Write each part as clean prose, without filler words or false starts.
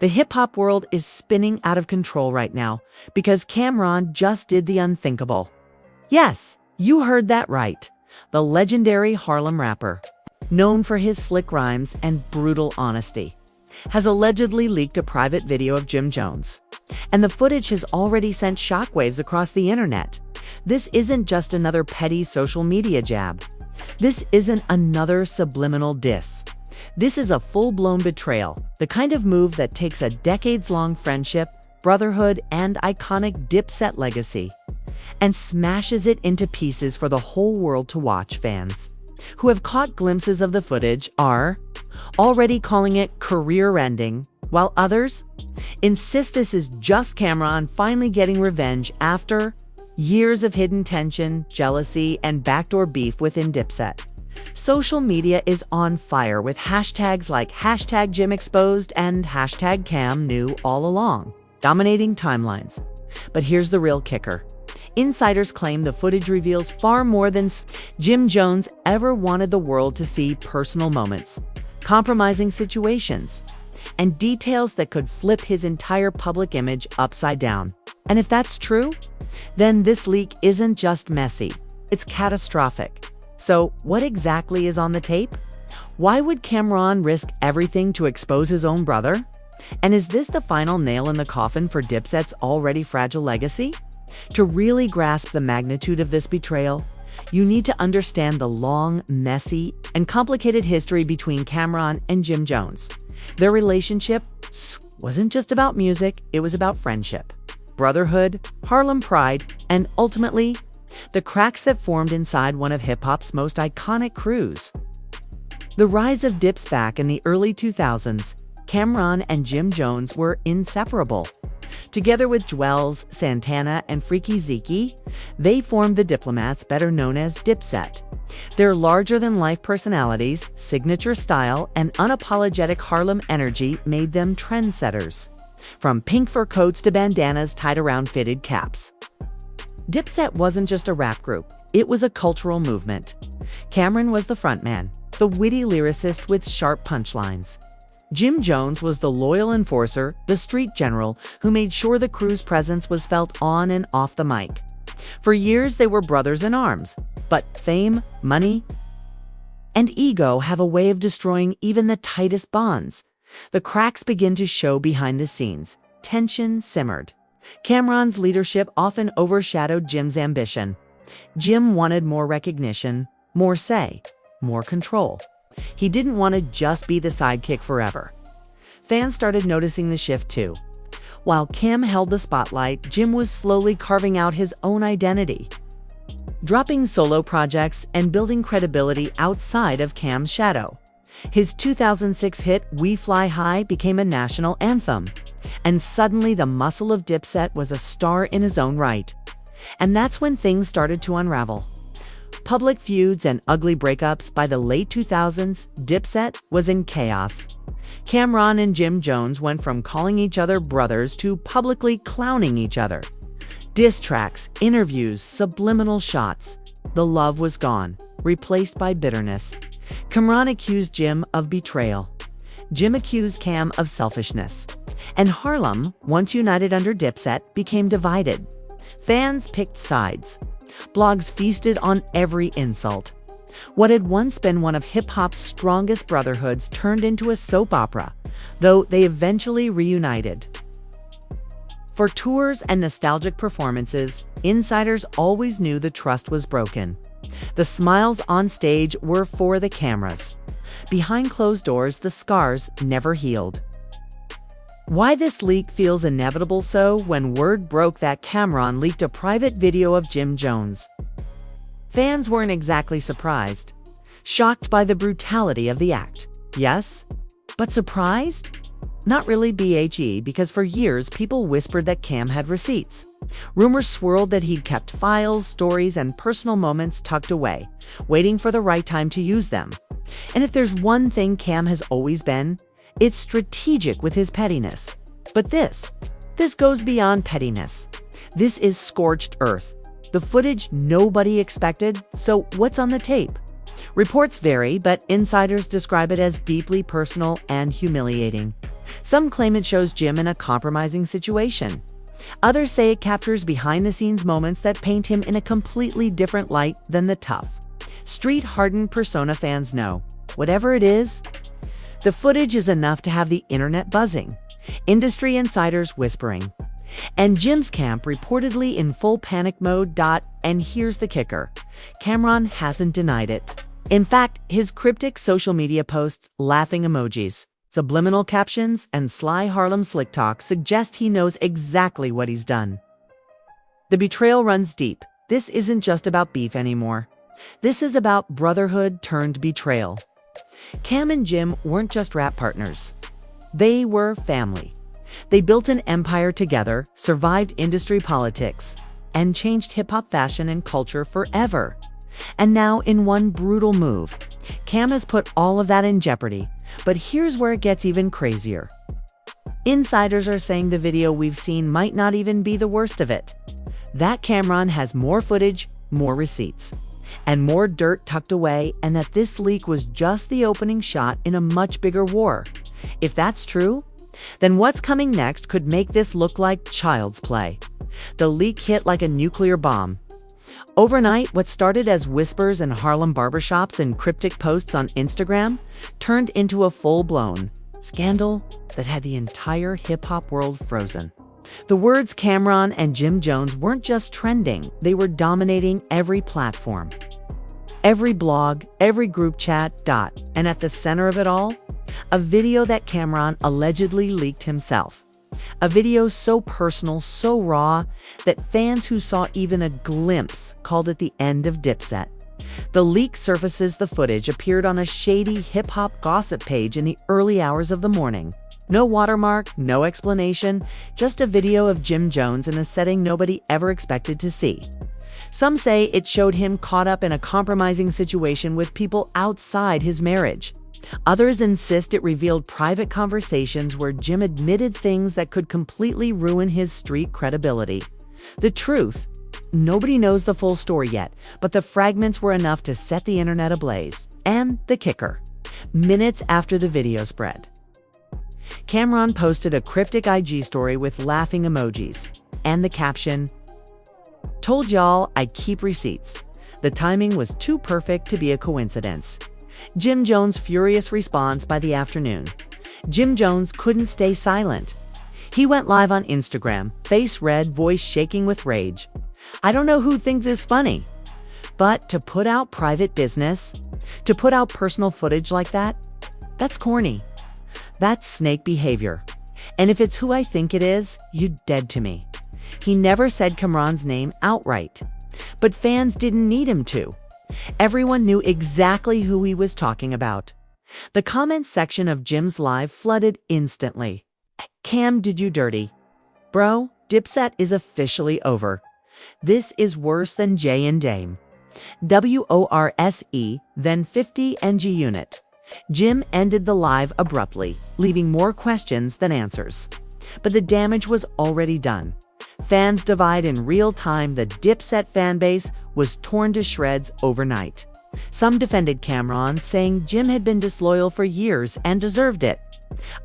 The hip-hop world is spinning out of control right now because Camron just did the unthinkable. Yes, you heard that right. The legendary Harlem rapper, known for his slick rhymes and brutal honesty, has allegedly leaked a private video of Jim Jones. And the footage has already sent shockwaves across the internet. This isn't just another petty social media jab. This isn't another subliminal diss. This is a full-blown betrayal, the kind of move that takes a decades-long friendship, brotherhood, and iconic Dipset legacy and smashes it into pieces for the whole world to watch. Fans who have caught glimpses of the footage are already calling it career-ending, while others insist this is just Camron finally getting revenge after years of hidden tension, jealousy, and backdoor beef within Dipset. Social media is on fire with hashtags like #JimExposed and #CamKnew all along, dominating timelines. But here's the real kicker. Insiders claim the footage reveals far more than Jim Jones ever wanted the world to see: personal moments, compromising situations, and details that could flip his entire public image upside down. And if that's true, then this leak isn't just messy, it's catastrophic. So what exactly is on the tape? Why would Camron risk everything to expose his own brother? And is this the final nail in the coffin for Dipset's already fragile legacy? To really grasp the magnitude of this betrayal, you need to understand the long, messy, and complicated history between Camron and Jim Jones. Their relationship wasn't just about music, it was about friendship, brotherhood, Harlem pride, and ultimately, the cracks that formed inside one of hip-hop's most iconic crews. The rise of Dips back in the early 2000s, Camron and Jim Jones were inseparable. Together with Jewels, Santana, and Freaky Zeke, they formed the Diplomats, better known as Dipset. Their larger-than-life personalities, signature style, and unapologetic Harlem energy made them trendsetters, from pink fur coats to bandanas tied around fitted caps. Dipset wasn't just a rap group, it was a cultural movement. Camron was the frontman, the witty lyricist with sharp punchlines. Jim Jones was the loyal enforcer, the street general, who made sure the crew's presence was felt on and off the mic. For years, they were brothers in arms, but fame, money, and ego have a way of destroying even the tightest bonds. The cracks begin to show behind the scenes. Tension simmered. Camron's leadership often overshadowed Jim's ambition. Jim wanted more recognition, more say, more control. He didn't want to just be the sidekick forever. Fans started noticing the shift too. While Cam held the spotlight, Jim was slowly carving out his own identity, dropping solo projects and building credibility outside of Cam's shadow. His 2006 hit We Fly High became a national anthem, and suddenly the muscle of Dipset was a star in his own right. And that's when things started to unravel. Public feuds and ugly breakups. By the late 2000s, Dipset was in chaos. Camron and Jim Jones went from calling each other brothers to publicly clowning each other. Diss tracks, interviews, subliminal shots. The love was gone, replaced by bitterness. Camron accused Jim of betrayal. Jim accused Cam of selfishness. And Harlem, once united under Dipset, became divided. Fans picked sides. Blogs feasted on every insult. What had once been one of hip-hop's strongest brotherhoods turned into a soap opera, though they eventually reunited. For tours and nostalgic performances, insiders always knew the trust was broken. The smiles on stage were for the cameras. Behind closed doors, the scars never healed. Why this leak feels inevitable? So, when word broke that Camron leaked a private video of Jim Jones, fans weren't exactly surprised. Shocked by the brutality of the act, yes, but surprised? Not really, because for years people whispered that Cam had receipts. Rumors swirled that he'd kept files, stories, and personal moments tucked away, waiting for the right time to use them. And if there's one thing Cam has always been, it's strategic with his pettiness. But this goes beyond pettiness. This is scorched earth. The footage nobody expected, so what's on the tape? Reports vary, but insiders describe it as deeply personal and humiliating. Some claim it shows Jim in a compromising situation. Others say it captures behind-the-scenes moments that paint him in a completely different light than the tough, street-hardened persona fans know. Whatever it is, the footage is enough to have the internet buzzing, industry insiders whispering, and Jim's camp reportedly in full panic mode. And here's the kicker: Camron hasn't denied it. In fact, his cryptic social media posts, laughing emojis, subliminal captions, and sly Harlem slick talk suggest he knows exactly what he's done. The betrayal runs deep. This isn't just about beef anymore. This is about brotherhood turned betrayal. Cam and Jim weren't just rap partners. They were family. They built an empire together, survived industry politics, and changed hip-hop fashion and culture forever. And now, in one brutal move, Cam has put all of that in jeopardy. But here's where it gets even crazier. Insiders are saying the video we've seen might not even be the worst of it. That Camron has more footage, more receipts, and more dirt tucked away, and that this leak was just the opening shot in a much bigger war. If that's true, then what's coming next could make this look like child's play. The leak hit like a nuclear bomb. Overnight, what started as whispers in Harlem barbershops and cryptic posts on Instagram turned into a full-blown scandal that had the entire hip-hop world frozen. The words Camron and Jim Jones weren't just trending, they were dominating every platform, every blog, every group chat. And at the center of it all, a video that Camron allegedly leaked himself. A video so personal, so raw, that fans who saw even a glimpse called it the end of Dipset. The leak surfaces the footage appeared on a shady hip-hop gossip page in the early hours of the morning. No watermark, no explanation, just a video of Jim Jones in a setting nobody ever expected to see. Some say it showed him caught up in a compromising situation with people outside his marriage. Others insist it revealed private conversations where Jim admitted things that could completely ruin his street credibility. The truth: nobody knows the full story yet, but the fragments were enough to set the internet ablaze. And the kicker: minutes after the video spread, Camron posted a cryptic IG story with laughing emojis and the caption, "Told y'all I keep receipts. The timing was too perfect to be a coincidence." Jim Jones' furious response by the afternoon. Jim Jones couldn't stay silent. He went live on Instagram, face red, voice shaking with rage. "I don't know who thinks this funny, but to put out private business, to put out personal footage like that, that's corny. That's snake behavior. And if it's who I think it is, you dead to me." He never said Camron's name outright, but fans didn't need him to. Everyone knew exactly who he was talking about. The comments section of Jim's live flooded instantly. "Cam did you dirty. Bro, Dipset is officially over. This is worse than J and Dame. WORSE, then 50 NG unit." Jim ended the live abruptly, leaving more questions than answers. But the damage was already done. Fans divide in real time. The Dipset fanbase was torn to shreds overnight. Some defended Camron, saying Jim had been disloyal for years and deserved it.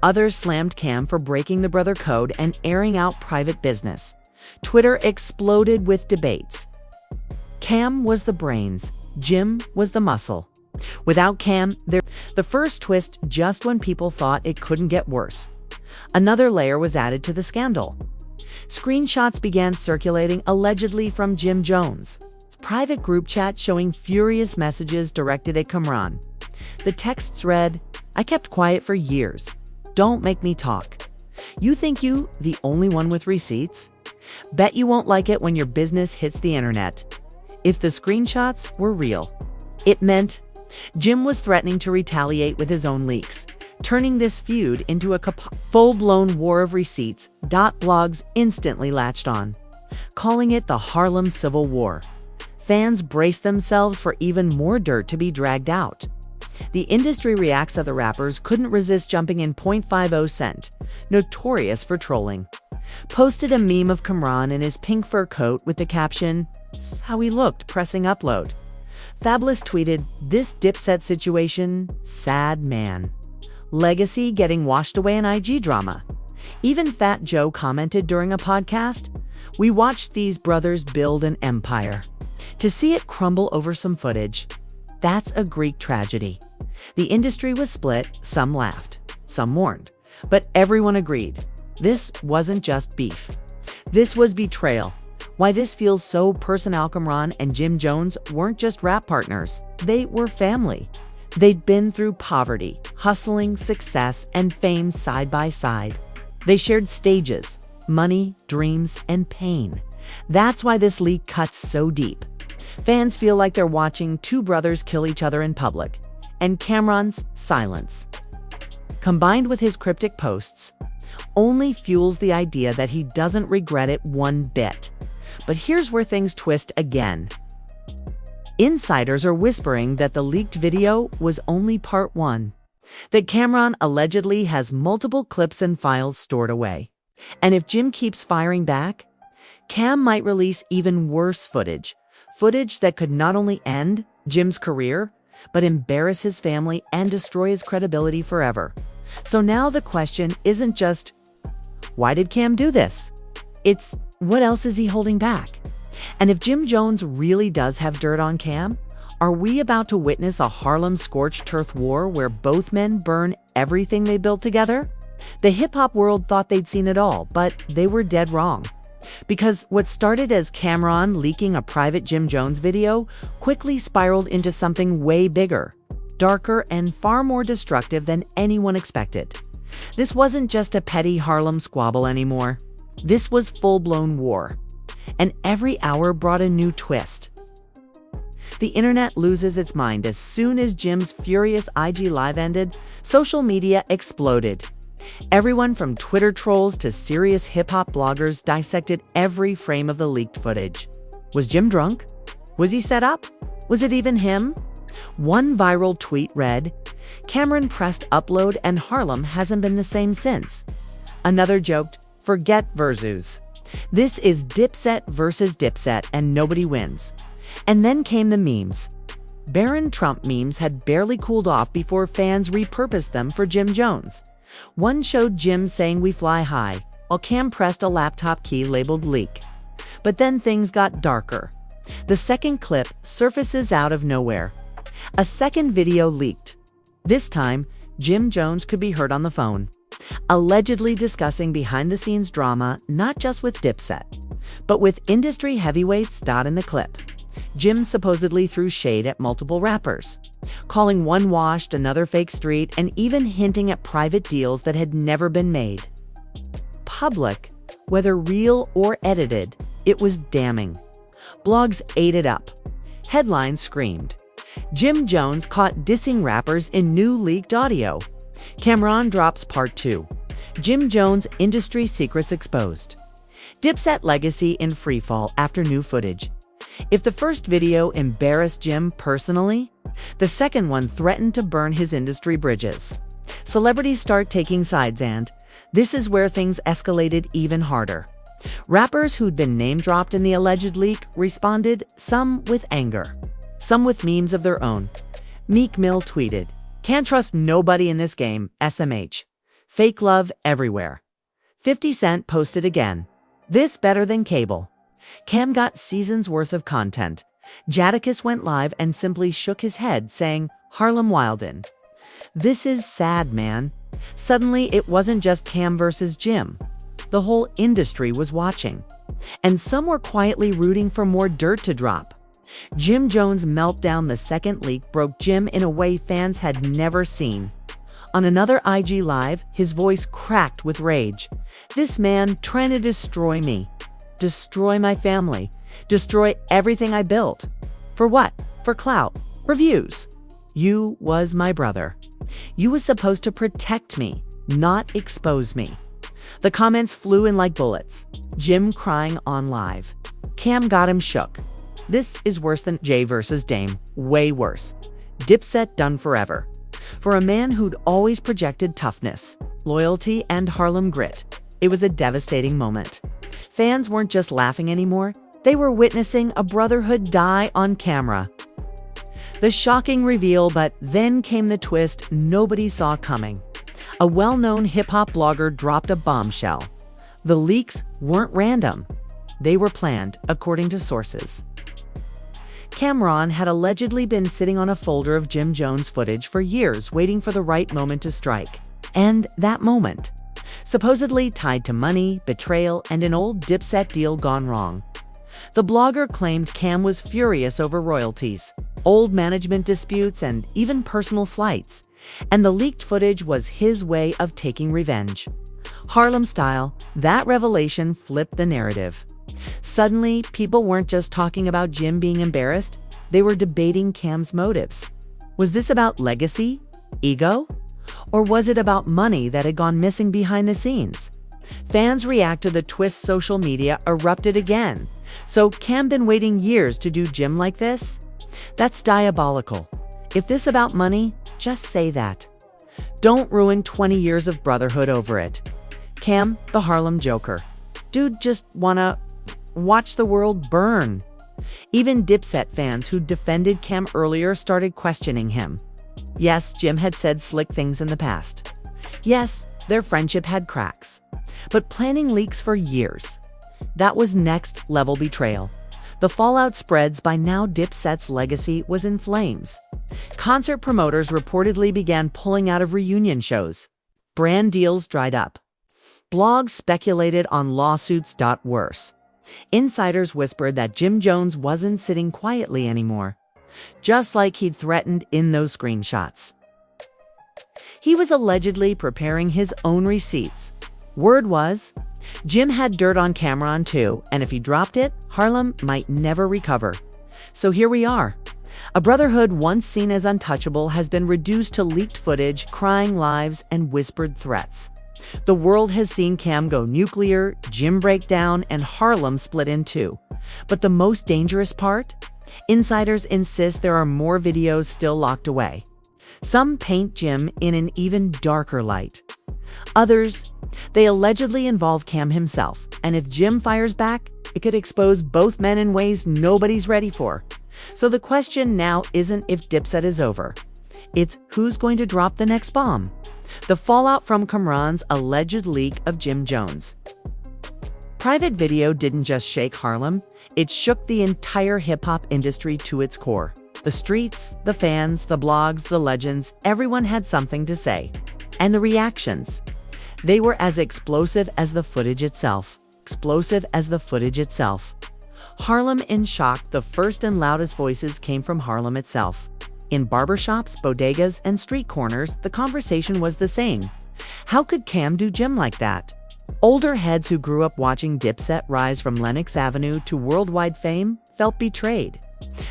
Others slammed Cam for breaking the brother code and airing out private business. Twitter exploded with debates. Cam was the brains, Jim was the muscle. Without Cam, the first twist just when people thought it couldn't get worse. Another layer was added to the scandal. Screenshots began circulating allegedly from Jim Jones' private group chat showing furious messages directed at Camron. The texts read, "I kept quiet for years. Don't make me talk. You think you the only one with receipts? Bet you won't like it when your business hits the internet." If the screenshots were real, it meant Jim was threatening to retaliate with his own leaks, turning this feud into a full-blown war of receipts. Blogs instantly latched on, calling it the Harlem Civil War. Fans braced themselves for even more dirt to be dragged out. The industry reacts to the rappers couldn't resist jumping in. 0.50 Cent, notorious for trolling, posted a meme of Camron in his pink fur coat with the caption, "This is how he looked pressing upload." Fabulous tweeted, "This Dipset situation, sad man. legacy getting washed away in IG drama. Even Fat Joe commented during a podcast, "We watched these brothers build an empire. To see it crumble over some footage, that's a Greek tragedy." The industry was split, some laughed, some mourned, but everyone agreed. This wasn't just beef. This was betrayal. Why this feels so personal. Camron and Jim Jones weren't just rap partners, they were family. They'd been through poverty, hustling, success, and fame side by side. They shared stages, money, dreams, and pain. That's why this leak cuts so deep. Fans feel like they're watching two brothers kill each other in public, and Camron's silence, combined with his cryptic posts, only fuels the idea that he doesn't regret it one bit. But here's where things twist again. Insiders are whispering that the leaked video was only part one, that Camron allegedly has multiple clips and files stored away. And if Jim keeps firing back, Cam might release even worse footage that could not only end Jim's career, but embarrass his family and destroy his credibility forever. So now the question isn't just, why did Cam do this? It's, what else is he holding back? And if Jim Jones really does have dirt on Cam, are we about to witness a Harlem scorched earth war where both men burn everything they built together? The hip-hop world thought they'd seen it all, but they were dead wrong. Because what started as Camron leaking a private Jim Jones video quickly spiraled into something way bigger, darker, and far more destructive than anyone expected. This wasn't just a petty Harlem squabble anymore. This was full-blown war. And every hour brought a new twist. The internet loses its mind. As soon as Jim's furious IG Live ended, social media exploded. Everyone from Twitter trolls to serious hip-hop bloggers dissected every frame of the leaked footage. Was Jim drunk? Was he set up? Was it even him? One viral tweet read, "Camron pressed upload and Harlem hasn't been the same since." Another joked, "Forget versus. This is Dipset versus Dipset and nobody wins." And then came the memes. Barron Trump memes had barely cooled off before fans repurposed them for Jim Jones. One showed Jim saying "we fly high," while Cam pressed a laptop key labeled leak. But then things got darker. The second clip surfaces out of nowhere. A second video leaked. This time, Jim Jones could be heard on the phone, allegedly discussing behind-the-scenes drama not just with Dipset, but with industry heavyweights. In the clip, Jim supposedly threw shade at multiple rappers, calling one washed, another fake street, and even hinting at private deals that had never been made. Public, whether real or edited, it was damning. Blogs ate it up. Headlines screamed, "Jim Jones caught dissing rappers in new leaked audio." Camron drops part 2. Jim Jones industry secrets exposed. Dipset legacy in freefall after new footage. If the first video embarrassed Jim personally, the second one threatened to burn his industry bridges. Celebrities start taking sides, and this is where things escalated even harder. Rappers who'd been name-dropped in the alleged leak responded, some with anger, some with memes of their own. Meek Mill tweeted, "Can't trust nobody in this game, SMH. Fake love everywhere." 50 Cent posted again, "This better than cable." Cam got seasons worth of content. Jadakiss went live and simply shook his head, saying, "Harlem Wildin'." This is sad, man. Suddenly, it wasn't just Cam versus Jim. The whole industry was watching. And some were quietly rooting for more dirt to drop. Jim Jones' meltdown, the second leak, broke Jim in a way fans had never seen. On another IG Live, his voice cracked with rage. "This man trying to destroy me. Destroy my family. Destroy everything I built. For what? For clout. For views. You was my brother. You was supposed to protect me, not expose me." The comments flew in like bullets. Jim crying on live. Cam got him shook. This is worse than Jay versus Dame. Way worse. Dipset done forever. For a man who'd always projected toughness, loyalty, and Harlem grit, it was a devastating moment. Fans weren't just laughing anymore. They were witnessing a brotherhood die on camera. The shocking reveal, but then came the twist nobody saw coming. A well-known hip-hop blogger dropped a bombshell. The leaks weren't random. They were planned, according to sources. Camron had allegedly been sitting on a folder of Jim Jones footage for years, waiting for the right moment to strike. And that moment, supposedly tied to money, betrayal, and an old Dipset deal gone wrong. The blogger claimed Cam was furious over royalties, old management disputes, and even personal slights. And the leaked footage was his way of taking revenge. Harlem style, that revelation flipped the narrative. Suddenly, people weren't just talking about Jim being embarrassed, they were debating Cam's motives. Was this about legacy? Ego? Or was it about money that had gone missing behind the scenes? Fans react to the twist. Social media erupted again. So Cam been waiting years to do Jim like this? That's diabolical. If this about money, just say that. Don't ruin 20 years of brotherhood over it. Cam, the Harlem Joker. Dude just wanna watch the world burn. Even Dipset fans who defended Cam earlier started questioning him. Yes, Jim had said slick things in the past. Yes, their friendship had cracks. But planning leaks for years. That was next level betrayal. The fallout spreads. By now, Dipset's legacy was in flames. Concert promoters reportedly began pulling out of reunion shows. Brand deals dried up. Blogs speculated on lawsuits. Worse. Insiders whispered that Jim Jones wasn't sitting quietly anymore, just like he'd threatened in those screenshots. He was allegedly preparing his own receipts. Word was, Jim had dirt on Camron too, and if he dropped it, Harlem might never recover. So here we are. A brotherhood once seen as untouchable has been reduced to leaked footage, crying lives, and whispered threats. The world has seen Cam go nuclear, Jim break down, and Harlem split in two. But the most dangerous part? Insiders insist there are more videos still locked away. Some paint Jim in an even darker light. Others, they allegedly involve Cam himself, and if Jim fires back, it could expose both men in ways nobody's ready for. So the question now isn't if Dipset is over. It's who's going to drop the next bomb. The fallout from Camron's alleged leak of Jim Jones. Private video didn't just shake Harlem, it shook the entire hip-hop industry to its core. The streets, the fans, the blogs, the legends, everyone had something to say. And the reactions, they were as explosive as the footage itself. Explosive as the footage itself. Harlem in shock. The first and loudest voices came from Harlem itself. In barbershops, bodegas, and street corners, the conversation was the same. How could Cam do Jim like that? Older heads who grew up watching Dipset rise from Lenox Avenue to worldwide fame felt betrayed.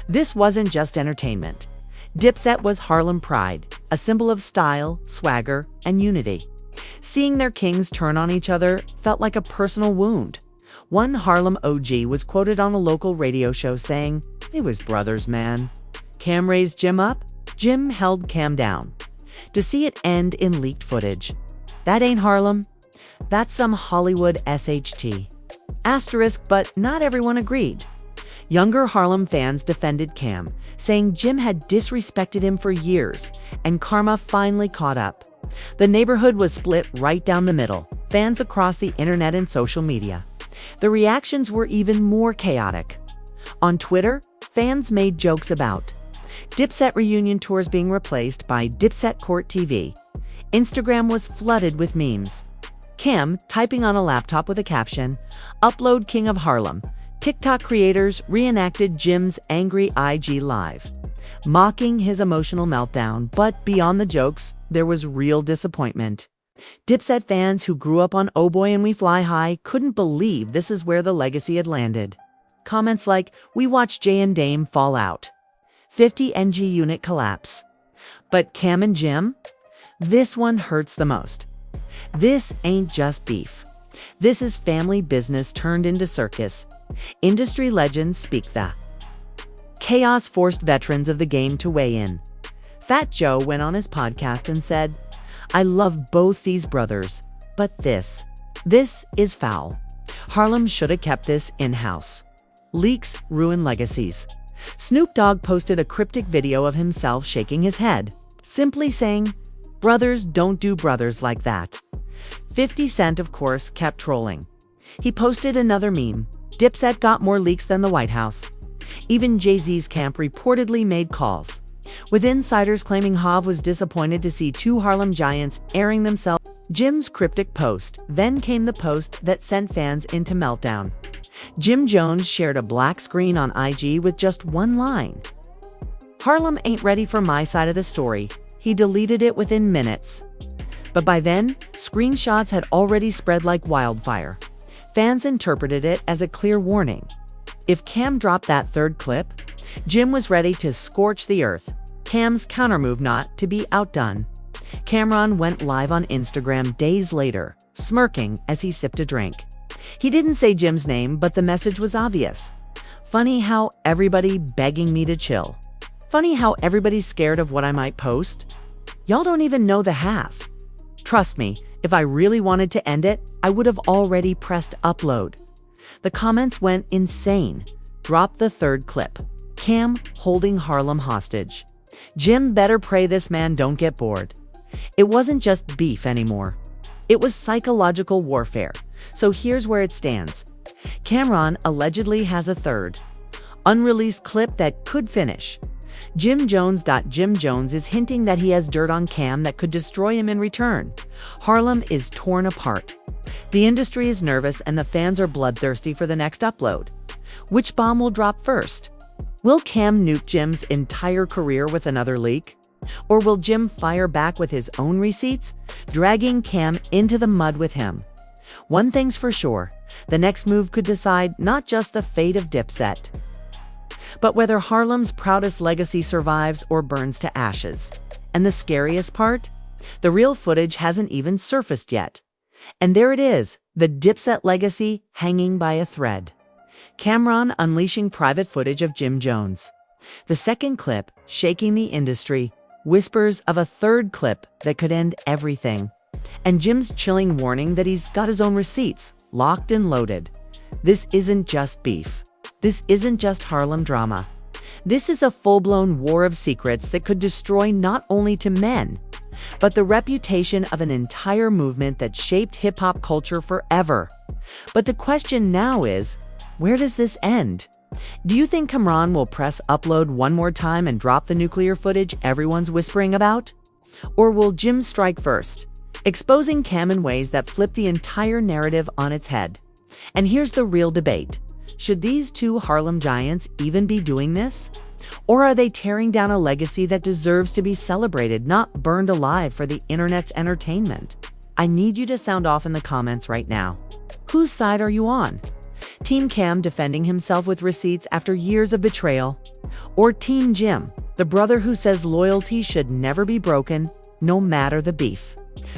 This wasn't just entertainment. Dipset was Harlem pride, a symbol of style, swagger, and unity. Seeing their kings turn on each other felt like a personal wound. One Harlem OG was quoted on a local radio show saying, "It was brothers, man. Cam raised Jim up, Jim held Cam down." To see it end in leaked footage. That ain't Harlem. That's some Hollywood SHT. Asterisk, but not everyone agreed. Younger Harlem fans defended Cam, saying Jim had disrespected him for years, and karma finally caught up. The neighborhood was split right down the middle, fans across the internet and social media. The reactions were even more chaotic. On Twitter, fans made jokes about Dipset reunion tours being replaced by Dipset Court TV. Instagram was flooded with memes. Cam typing on a laptop with a caption, "Upload King of Harlem." TikTok creators reenacted Jim's angry IG live, mocking his emotional meltdown. But beyond the jokes, there was real disappointment. Dipset fans who grew up on Oh Boy and We Fly High couldn't believe this is where the legacy had landed. Comments like, "We watched Jay and Dame fall out. 50 NG unit collapse. But Cam and Jim? This one hurts the most. This ain't just beef. This is family business turned into circus. Industry legends speak the chaos forced veterans of the game to weigh in. Fat Joe went on his podcast and said, "I love both these brothers, but this is foul. Harlem should have kept this in-house. Leaks ruin legacies." Snoop Dogg posted a cryptic video of himself shaking his head, simply saying, Brothers don't do brothers like that. 50 Cent, of course, kept trolling. He posted another meme. Dipset got more leaks than the White House. Even Jay-Z's camp reportedly made calls, with insiders claiming Hav was disappointed to see two Harlem giants airing themselves. Jim's cryptic post. Then came the post that sent fans into meltdown. Jim Jones shared a black screen on IG with just one line. "Harlem ain't ready for my side of the story." He deleted it within minutes. But by then, screenshots had already spread like wildfire. Fans interpreted it as a clear warning. If Cam dropped that third clip, Jim was ready to scorch the earth. Cam's countermove not to be outdone. Camron went live on Instagram days later, smirking as he sipped a drink. He didn't say Jim's name, but the message was obvious. "Funny how everybody begging me to chill. Funny how everybody's scared of what I might post. Y'all don't even know the half. Trust me, if I really wanted to end it, I would have already pressed upload." The comments went insane. "Drop the third clip. Cam holding Harlem hostage. Jim better pray this man don't get bored." It wasn't just beef anymore. It was psychological warfare. So here's where it stands. Camron allegedly has a third, unreleased clip that could finish. Jim Jones is hinting that he has dirt on Cam that could destroy him in return. Harlem is torn apart. The industry is nervous and the fans are bloodthirsty for the next upload. Which bomb will drop first? Will Cam nuke Jim's entire career with another leak? Or will Jim fire back with his own receipts, dragging Cam into the mud with him? One thing's for sure, the next move could decide not just the fate of Dipset, but whether Harlem's proudest legacy survives or burns to ashes. And the scariest part? The real footage hasn't even surfaced yet. And there it is, the Dipset legacy hanging by a thread. Camron unleashing private footage of Jim Jones. The second clip, shaking the industry, whispers of a third clip that could end everything. And Jim's chilling warning that he's got his own receipts, locked and loaded. This isn't just beef. This isn't just Harlem drama. This is a full-blown war of secrets that could destroy not only to men, but the reputation of an entire movement that shaped hip-hop culture forever. But the question now is, where does this end? Do you think Camron will press upload one more time and drop the nuclear footage everyone's whispering about? Or will Jim strike first, exposing Cam in ways that flip the entire narrative on its head? And here's the real debate. Should these two Harlem giants even be doing this? Or are they tearing down a legacy that deserves to be celebrated, not burned alive for the internet's entertainment? I need you to sound off in the comments right now. Whose side are you on? Team Cam defending himself with receipts after years of betrayal? Or Team Jim, the brother who says loyalty should never be broken, no matter the beef?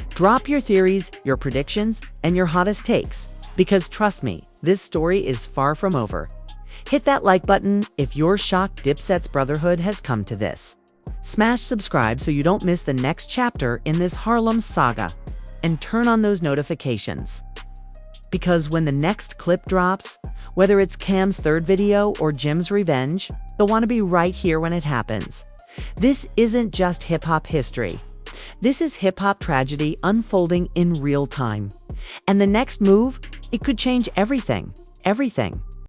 Drop your theories, your predictions, and your hottest takes, because trust me, this story is far from over. Hit that like button if you're shocked Dipset's brotherhood has come to this. Smash subscribe so you don't miss the next chapter in this Harlem saga. And turn on those notifications. Because when the next clip drops, whether it's Cam's third video or Jim's revenge, you'll want to be right here when it happens. This isn't just hip-hop history. This is hip-hop tragedy unfolding in real time. And the next move, it could change everything. Everything.